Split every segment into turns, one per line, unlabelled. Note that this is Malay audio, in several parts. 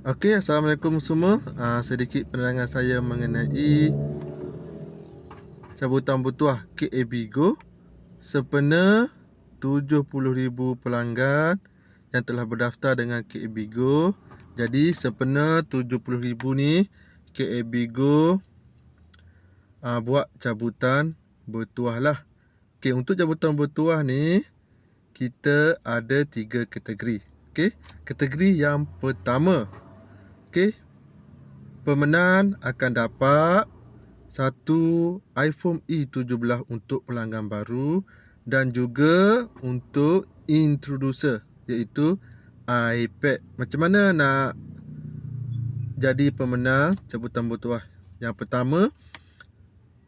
Okey, Assalamualaikum semua. Sedikit penerangan saya mengenai cabutan bertuah KAB Go sempena 70,000 pelanggan yang telah berdaftar dengan KAB Go. Jadi sempena 70,000 ni KAB Go buat cabutan bertuah lah. Okey, untuk cabutan bertuah ni kita ada 3 kategori. Okey, kategori yang pertama, okey, pemenang akan dapat satu iPhone E17 untuk pelanggan baru dan juga untuk introducer iaitu iPad. Macam mana nak jadi pemenang cabutan bertuah? Yang pertama,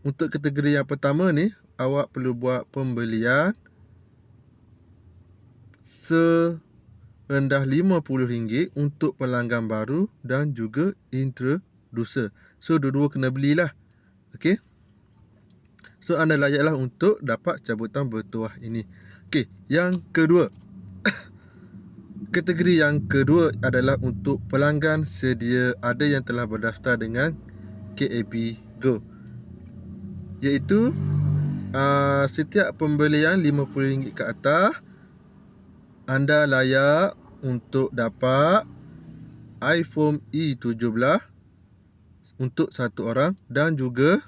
untuk kategori yang pertama ni awak perlu buat pembelian serendah RM50 untuk pelanggan baru dan juga introducer. So dua-dua kena belilah. Okey. So anda layaklah untuk dapat cabutan bertuah ini. Okey, yang kedua. Kategori yang kedua adalah untuk pelanggan sedia ada yang telah berdaftar dengan KAB Go. Iaitu setiap pembelian RM50 ke atas anda layak untuk dapat iPhone E17 untuk satu orang dan juga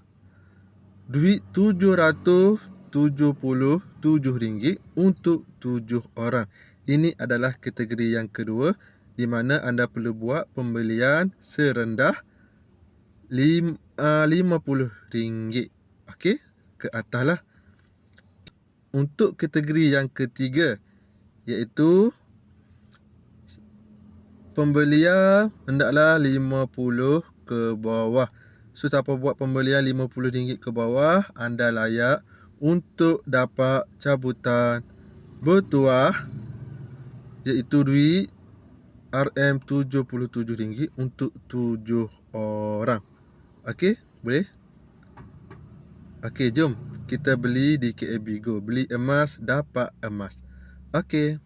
duit RM777 untuk 7 orang. Ini adalah kategori yang kedua di mana anda perlu buat pembelian serendah RM50. Okey, ke atas lah. Untuk kategori yang ketiga iaitu pembelian hendaklah 50 ke bawah. So siapa buat pembelian RM50 ke bawah, anda layak untuk dapat cabutan bertuah iaitu duit RM77 untuk 7 orang. Okey, boleh? Okey, jom kita beli di KAB Go. Beli emas dapat emas. Okey.